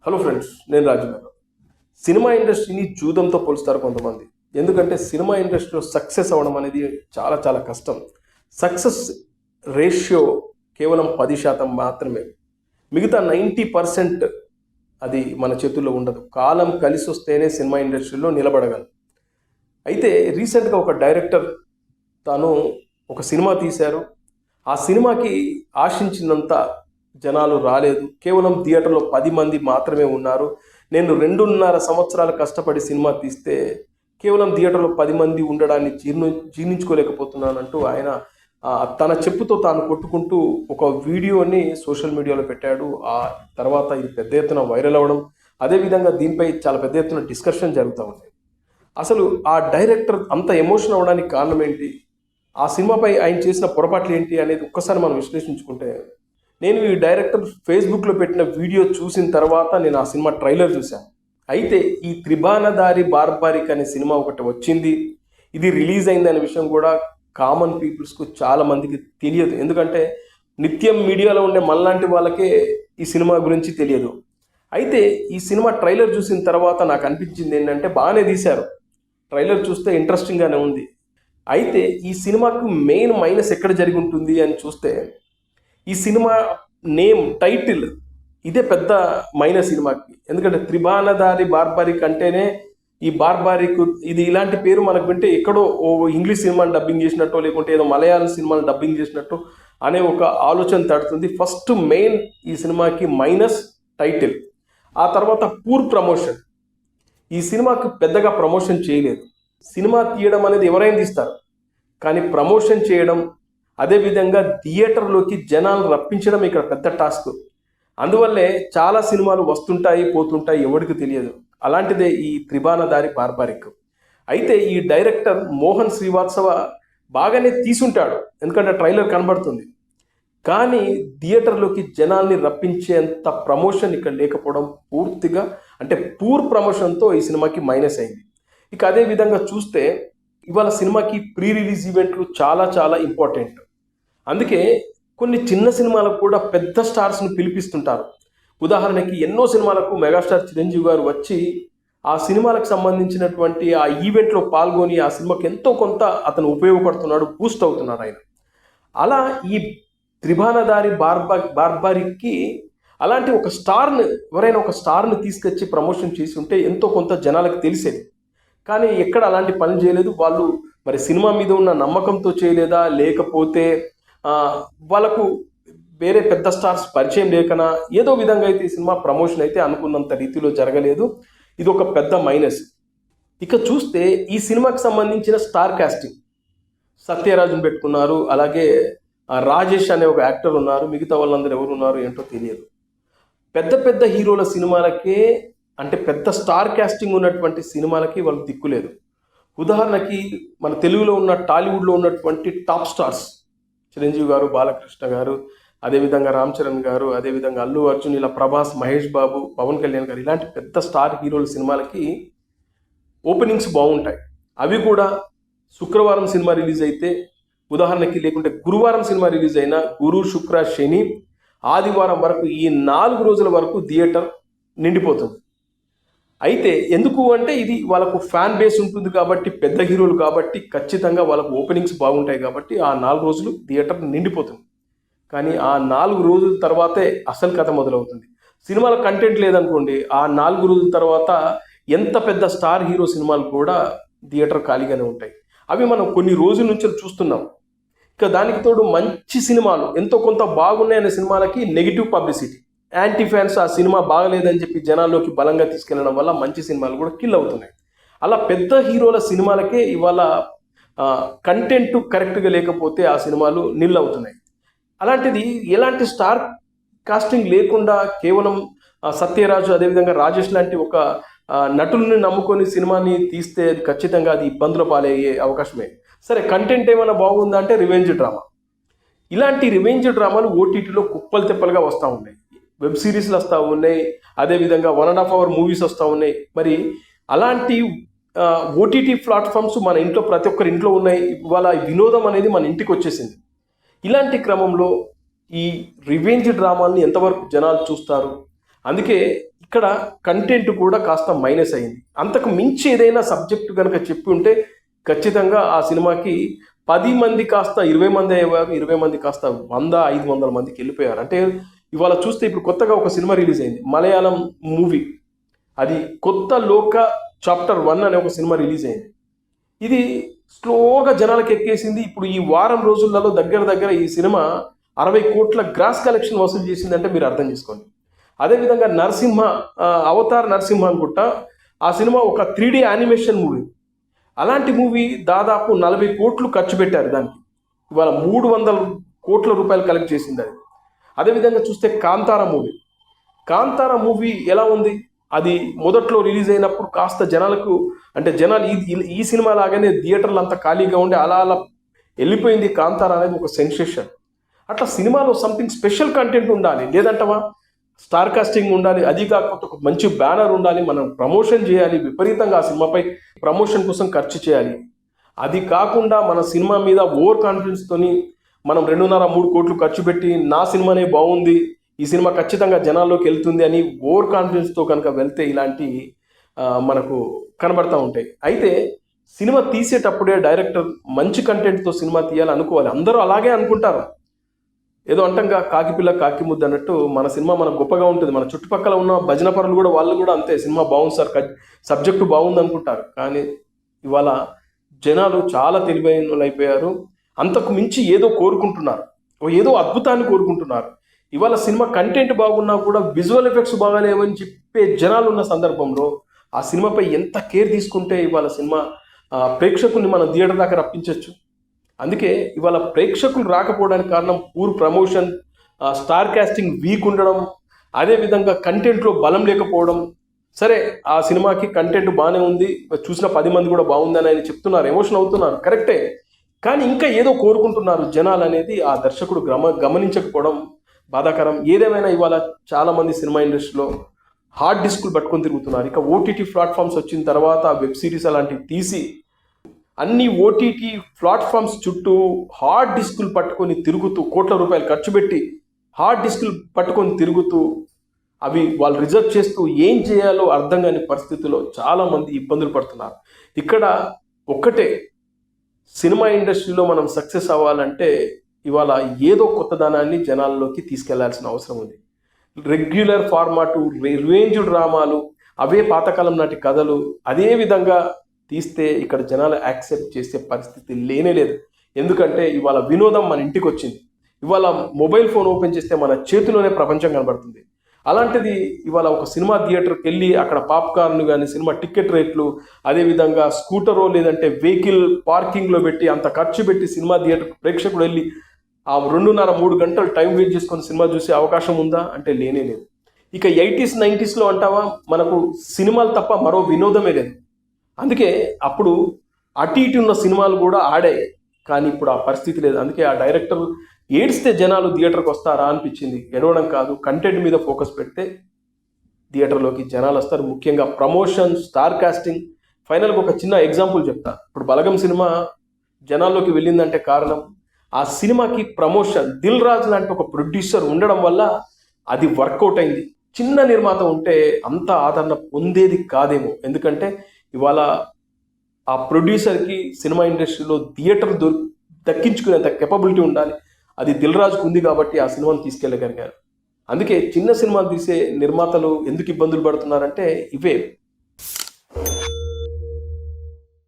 Hello friends, నేను రాజు గారు. Cinema ఇండస్ట్రీని జూదంతో పోలుస్తారు కొంతమంది. ఎందుకంటే సినిమా ఇండస్ట్రీలో సక్సెస్ అవ్వడం అనేది చాలా చాలా కష్టం. సక్సెస్ రేషియో కేవలం 10% మాత్రమే. మిగతా 90% అది మన చేతుల్లో ఉండదు. కాలం కలిసి వస్తేనే సినిమా ఇండస్ట్రీలో నిలబడగలరు. అయితే రీసెంట్గా ఒక డైరెక్టర్ తాను ఒక సినిమా తీశారు. ఆ సినిమాకి ఆశించినంత జనాలు రాలేదు. కేవలం థియేటర్లో 10 మంది మాత్రమే ఉన్నారు. నేను 2.5 సంవత్సరాలు కష్టపడి సినిమా తీస్తే కేవలం థియేటర్లో 10 మంది ఉండడాన్ని జీర్ణించుకోలేకపోతున్నానంటూ ఆయన తన చెప్పుతో తాను కొట్టుకుంటూ ఒక వీడియోని సోషల్ మీడియాలో పెట్టాడు. ఆ తర్వాత ఇది పెద్ద ఎత్తున వైరల్ అవ్వడం, అదేవిధంగా దీనిపై చాలా పెద్ద ఎత్తున డిస్కషన్ జరుగుతూ ఉంది. అసలు ఆ డైరెక్టర్ అంత ఎమోషన్ అవ్వడానికి కారణం ఏంటి? ఆ సినిమాపై ఆయన చేసిన పొరపాట్లు ఏంటి అనేది ఒక్కసారి మనం విశ్లేషించుకుంటే, నేను ఈ డైరెక్టర్ ఫేస్బుక్లో పెట్టిన వీడియో చూసిన తర్వాత నేను ఆ సినిమా ట్రైలర్ చూశాను. అయితే ఈ త్రిబాణధారి బార్బారిక్ అనే సినిమా ఒకటి వచ్చింది, ఇది రిలీజ్ అయింది అనే విషయం కూడా కామన్ పీపుల్స్కు చాలా మందికి తెలియదు. ఎందుకంటే నిత్యం మీడియాలో ఉండే మనలాంటి వాళ్ళకే ఈ సినిమా గురించి తెలియదు. అయితే ఈ సినిమా ట్రైలర్ చూసిన తర్వాత నాకు అనిపించింది ఏంటంటే, బాగానే తీశారు, ట్రైలర్ చూస్తే ఇంట్రెస్టింగ్గానే ఉంది. అయితే ఈ సినిమాకు మెయిన్ మైనస్ ఎక్కడ జరిగి ఉంటుంది అని చూస్తే, ఈ సినిమా నేమ్ టైటిల్ ఇదే పెద్ద మైనస్ సినిమాకి. ఎందుకంటే త్రిబాణధారి బార్బారిక్ అంటేనే ఈ బార్బారిక్, ఇది ఇలాంటి పేరు మనకు వింటే ఎక్కడో ఓ ఇంగ్లీష్ సినిమాని డబ్బింగ్ చేసినట్టు, లేకుంటే ఏదో మలయాళం సినిమాని డబ్బింగ్ చేసినట్టు అనే ఒక ఆలోచన తడుతుంది. ఫస్ట్ మెయిన్ ఈ సినిమాకి మైనస్ టైటిల్. ఆ తర్వాత పూర్ ప్రమోషన్. ఈ సినిమాకి పెద్దగా ప్రమోషన్ చేయలేదు. సినిమా తీయడం అనేది ఎవరైనా తీస్తారు, కానీ ప్రమోషన్ చేయడం, అదేవిధంగా థియేటర్లోకి జనాలు రప్పించడం ఇక్కడ పెద్ద టాస్క్. అందువల్లే చాలా సినిమాలు వస్తుంటాయి, పోతుంటాయి, ఎవరికి తెలియదు. అలాంటిదే ఈ త్రిబాణధారి బార్బారిక్. అయితే ఈ డైరెక్టర్ మోహన్ శ్రీవాత్సవ బాగానే తీసుంటాడు, ఎందుకంటే ట్రైలర్ కనబడుతుంది. కానీ థియేటర్లోకి జనాల్ని రప్పించేంత ప్రమోషన్ ఇక్కడ లేకపోవడం పూర్తిగా, అంటే పూర్ ప్రమోషన్తో ఈ సినిమాకి మైనస్ అయింది. ఇక అదే విధంగా చూస్తే ఇవాళ సినిమాకి ప్రీ రిలీజ్ ఈవెంట్లు చాలా చాలా ఇంపార్టెంట్. అందుకే కొన్ని చిన్న సినిమాలకు కూడా పెద్ద స్టార్స్ను పిలిపిస్తుంటారు. ఉదాహరణకి ఎన్నో సినిమాలకు మెగాస్టార్ చిరంజీవి గారు వచ్చి ఆ సినిమాలకు సంబంధించినటువంటి ఆ ఈవెంట్లో పాల్గొని ఆ సినిమాకి ఎంతో కొంత అతను ఉపయోగపడుతున్నాడు, బూస్ట్ అవుతున్నాడు ఆయన. అలా ఈ త్రిబాణధారి బార్బారిక్కి అలాంటి ఒక స్టార్ని, ఎవరైనా ఒక స్టార్ని తీసుకొచ్చి ప్రమోషన్ చేసి ఉంటే ఎంతో కొంత జనాలకు తెలిసేది. కానీ ఎక్కడ అలాంటి పని చేయలేదు. వాళ్ళు మరి సినిమా మీద ఉన్న నమ్మకంతో చేయలేదా, లేకపోతే వాళ్ళకు వేరే పెద్ద స్టార్స్ పరిచయం లేకనా, ఏదో విధంగా అయితే ఈ సినిమా ప్రమోషన్ అయితే అనుకున్నంత రీతిలో జరగలేదు. ఇది ఒక పెద్ద మైనస్. ఇక చూస్తే ఈ సినిమాకి సంబంధించిన స్టార్ కాస్టింగ్, సత్యరాజును పెట్టుకున్నారు, అలాగే రాజేష్ అనే ఒక యాక్టర్ ఉన్నారు. మిగతా వాళ్ళందరూ ఎవరు ఉన్నారు ఏంటో తెలియదు. పెద్ద పెద్ద హీరోల సినిమాలకే, అంటే పెద్ద స్టార్ కాస్టింగ్ ఉన్నటువంటి సినిమాలకి వాళ్ళు దిక్కులేదు. ఉదాహరణకి మన తెలుగులో ఉన్న, టాలీవుడ్లో ఉన్నటువంటి టాప్ స్టార్స్ చిరంజీవి గారు, బాలకృష్ణ గారు, అదేవిధంగా రామ్ చరణ్ గారు, అదేవిధంగా అల్లు అర్జున్, ఇలా ప్రభాస్, మహేష్ బాబు, పవన్ కళ్యాణ్ గారు, ఇలాంటి పెద్ద స్టార్ హీరోల సినిమాలకి ఓపెనింగ్స్ బాగుంటాయి. అవి కూడా శుక్రవారం సినిమా రిలీజ్ అయితే, ఉదాహరణకి, లేకుంటే గురువారం సినిమా రిలీజ్ అయినా గురు, శుక్ర, శని, ఆదివారం వరకు, ఈ 4 రోజుల వరకు థియేటర్ నిండిపోతుంది. అయితే ఎందుకు అంటే ఇది వాళ్ళకు ఫ్యాన్ బేస్ ఉంటుంది కాబట్టి, పెద్ద హీరోలు కాబట్టి ఖచ్చితంగా వాళ్ళకు ఓపెనింగ్స్ బాగుంటాయి కాబట్టి ఆ 4 రోజులు థియేటర్ నిండిపోతుంది. కానీ ఆ 4 రోజుల తర్వాతే అసలు కథ మొదలవుతుంది. సినిమాల కంటెంట్ లేదనుకోండి, ఆ 4 రోజుల తర్వాత ఎంత పెద్ద స్టార్ హీరో సినిమాలు కూడా థియేటర్ ఖాళీగానే ఉంటాయి. అవి మనం కొన్ని రోజుల నుంచి చూస్తున్నాం. ఇక దానికి తోడు మంచి సినిమాలు, ఎంతో కొంత బాగున్నాయనే సినిమాలకి నెగిటివ్ పబ్లిసిటీ, యాంటీ ఫ్యాన్స్ ఆ సినిమా బాగలేదని చెప్పి జనాల్లోకి బలంగా తీసుకెళ్లడం వల్ల మంచి సినిమాలు కూడా కిల్ అవుతున్నాయి. అలా పెద్ద హీరోల సినిమాలకే ఇవాళ కంటెంట్ కరెక్ట్గా లేకపోతే ఆ సినిమాలు నిల్ అవుతున్నాయి. అలాంటిది ఎలాంటి స్టార్ కాస్టింగ్ లేకుండా కేవలం సత్యరాజు, అదేవిధంగా రాజేష్ లాంటి ఒక నటుల్ని నమ్ముకొని సినిమాని తీస్తే ఖచ్చితంగా అది ఇబ్బందుల పాలయ్యే అవకాశమే. సరే, కంటెంట్ ఏమైనా బాగుందా అంటే రివెంజ్ డ్రామా. ఇలాంటి రివెంజ్ డ్రామాలు ఓటీటీలో కుప్పలు తెప్పలుగా వస్తూ ఉన్నాయి, వెబ్ సిరీస్లు వస్తూ ఉన్నాయి, అదేవిధంగా 1.5 hour మూవీస్ వస్తూ ఉన్నాయి. మరి అలాంటి ఓటీటీ ప్లాట్ఫామ్స్ మన ఇంట్లో, ప్రతి ఒక్కరి ఇంట్లో ఉన్నాయి. ఇవాళ వినోదం అనేది మన ఇంటికి వచ్చేసింది. ఇలాంటి క్రమంలో ఈ రివెంజ్ డ్రామాల్ని ఎంతవరకు జనాలు చూస్తారు, అందుకే ఇక్కడ కంటెంట్ కూడా కాస్త మైనస్ అయింది. అంతకు మించి ఏదైనా సబ్జెక్టు కనుక చెప్పి ఉంటే ఖచ్చితంగా ఆ సినిమాకి 10 మంది కాస్త 20 మంది అయ్యేవారు, 20 మంది కాస్త 100-500 మందికి వెళ్ళిపోయారు. అంటే ఇవాళ చూస్తే ఇప్పుడు కొత్తగా ఒక సినిమా రిలీజ్ అయింది, మలయాళం మూవీ. అది కొత్త లోక చాప్టర్ 1 అనే ఒక సినిమా రిలీజ్ అయింది. ఇది స్లోగా జనాలకు ఎక్కేసింది. ఇప్పుడు ఈ వారం రోజులలో దగ్గర ఈ సినిమా 60 కోట్ల గ్రాస్ కలెక్షన్ వసూలు చేసిందంటే మీరు అర్థం చేసుకోండి. అదేవిధంగా నరసింహ, అవతార్ నరసింహ అనుకుంటా, ఆ సినిమా ఒక 3D యానిమేషన్ మూవీ. అలాంటి మూవీ దాదాపు 40 కోట్లు ఖర్చు పెట్టారు దానికి. ఇవాళ 300 కోట్ల రూపాయలు కలెక్ట్ చేసింది అది. అదేవిధంగా చూస్తే కాంతారా మూవీ ఎలా ఉంది? అది మొదట్లో రిలీజ్ అయినప్పుడు కాస్త జనాలకు, అంటే జనాలు ఈ సినిమా లాగానే థియేటర్లు అంతా ఖాళీగా ఉండి అలా వెళ్ళిపోయింది. కాంతారా అనేది ఒక సెన్సేషన్. అట్లా సినిమాలో సంథింగ్ స్పెషల్ కంటెంట్ ఉండాలి, లేదంటవా స్టార్ కాస్టింగ్ ఉండాలి, అది కాకపోతే ఒక మంచి బ్యానర్ ఉండాలి, మనం ప్రమోషన్ చేయాలి, విపరీతంగా ఆ సినిమాపై ప్రమోషన్ కోసం ఖర్చు చేయాలి. అది కాకుండా మన సినిమా మీద ఓవర్ కాన్ఫిడెన్స్తోని మనం 2.5-3 కోట్లు ఖర్చు పెట్టి నా సినిమానే బాగుంది, ఈ సినిమా ఖచ్చితంగా జనాల్లోకి వెళ్తుంది అని ఓవర్ కాన్ఫిడెన్స్తో కనుక వెళ్తే ఇలాంటి మనకు కనబడతా ఉంటాయి. అయితే సినిమా తీసేటప్పుడే డైరెక్టర్ మంచి కంటెంట్తో సినిమా తీయాలి అనుకోవాలి. అందరూ అలాగే అనుకుంటారు. ఏదో అంటంగా కాకి పిల్ల కాకి ముద్ద అన్నట్టు మన సినిమా మనకు గొప్పగా ఉంటుంది. మన చుట్టుపక్కల ఉన్న భజన పరులు కూడా వాళ్ళు కూడా అంతే, సినిమా బాగుంది సార్, సబ్జెక్టు బాగుంది అనుకుంటారు. కానీ ఇవాళ జనాలు చాలా తెలివైన వాళ్ళు అయిపోయారు. అంతకు మించి ఏదో కోరుకుంటున్నారు, ఏదో అద్భుతాన్ని కోరుకుంటున్నారు. ఇవాళ సినిమా కంటెంట్ బాగున్నా కూడా విజువల్ ఎఫెక్ట్స్ బాగాలేవని చెప్పే జనాలు ఉన్న సందర్భంలో ఆ సినిమాపై ఎంత కేర్ తీసుకుంటే ఇవాళ సినిమా ప్రేక్షకుల్ని మనం థియేటర్ దాకా రప్పించవచ్చు. అందుకే ఇవాళ ప్రేక్షకులు రాకపోవడానికి కారణం poor promotion, star casting weak ఉండడం, అదేవిధంగా కంటెంట్లో బలం లేకపోవడం. సరే, ఆ సినిమాకి కంటెంట్ బాగానే ఉంది, చూసిన 10 మంది కూడా బాగుందని ఆయన చెప్తున్నారు, ఎమోషన్ అవుతున్నారు, కరెక్టే. కానీ ఇంకా ఏదో కోరుకుంటున్నారు జనాలు అనేది ఆ దర్శకుడు గమనించకపోవడం బాధాకరం. ఏదేమైనా ఇవాళ చాలామంది సినిమా ఇండస్ట్రీలో హార్డ్ డిస్కులు పట్టుకొని తిరుగుతున్నారు. ఇక ఓటీటీ ప్లాట్ఫామ్స్ వచ్చిన తర్వాత వెబ్ సిరీస్ అలాంటివి తీసి అన్ని ఓటీటీ ప్లాట్ఫామ్స్ చుట్టూ హార్డ్ డిస్కులు పట్టుకొని తిరుగుతూ, కోట్ల రూపాయలు ఖర్చు పెట్టి హార్డ్ డిస్కులు పట్టుకొని తిరుగుతూ అవి వాళ్ళు రిజర్వ్ చేస్తూ ఏం చేయాలో అర్థం కాని పరిస్థితుల్లో చాలామంది ఇబ్బందులు పడుతున్నారు. ఇక్కడ ఒక్కటే, సినిమా ఇండస్ట్రీలో మనం సక్సెస్ అవ్వాలంటే ఇవాళ ఏదో కొత్తదనాన్ని జనాల్లోకి తీసుకెళ్లాల్సిన అవసరం ఉంది. రెగ్యులర్ ఫార్మాటు, రివెంజ్ డ్రామాలు, అవే పాతకాలం నాటి కథలు అదే విధంగా తీస్తే ఇక్కడ జనాలు యాక్సెప్ట్ చేసే పరిస్థితి లేనే లేదు. ఎందుకంటే ఇవాళ వినోదం మన ఇంటికి వచ్చింది. ఇవాళ మొబైల్ ఫోన్ ఓపెన్ చేస్తే మన చేతిలోనే ప్రపంచం కనబడుతుంది. అలాంటిది ఇవాళ ఒక సినిమా థియేటర్కి వెళ్ళి అక్కడ పాప్కార్న్ కానీ, సినిమా టికెట్ రేట్లు, అదేవిధంగా స్కూటరో లేదంటే వెహికల్ పార్కింగ్లో పెట్టి అంత ఖర్చు పెట్టి సినిమా థియేటర్ ప్రేక్షకుడు వెళ్ళి ఆ 2.5-3 గంటలు టైం వేస్ట్ చేసుకొని సినిమా చూసే అవకాశం ఉందా అంటే లేనే లేదు. ఇక 80s 90sలో అంటావా మనకు సినిమాలు తప్ప మరో వినోదమే లేదు. అందుకే అప్పుడు అటు ఇటు ఉన్న సినిమాలు కూడా ఆడాయి, కానీ ఇప్పుడు ఆ పరిస్థితి లేదు. అందుకే ఆ డైరెక్టర్ ఏడిస్తే జనాలు థియేటర్కి వస్తారా అనిపించింది. ఎడవడం కాదు, కంటెంట్ మీద ఫోకస్ పెడితే థియేటర్లోకి జనాలు వస్తారు. ముఖ్యంగా ప్రమోషన్, స్టార్ కాస్టింగ్. ఫైనల్గా ఒక చిన్న ఎగ్జాంపుల్ చెప్తా. ఇప్పుడు బలగం సినిమా జనాల్లోకి వెళ్ళిందంటే కారణం ఆ సినిమాకి ప్రమోషన్. దిల్ రాజు లాంటి ఒక ప్రొడ్యూసర్ ఉండడం వల్ల అది వర్కౌట్ అయింది. చిన్న నిర్మాత ఉంటే అంత ఆదరణ పొందేది కాదేమో. ఎందుకంటే ఇవాళ ఆ ప్రొడ్యూసర్కి సినిమా ఇండస్ట్రీలో థియేటర్ దక్కించుకునేంత కెపబిలిటీ ఉండాలి. అది దిల్ రాజుకు ఉంది కాబట్టి ఆ సినిమాను తీసుకెళ్ళగలిగారు. అందుకే చిన్న సినిమాలు తీసే నిర్మాతలు ఎందుకు ఇబ్బందులు పడుతున్నారంటే ఇవే.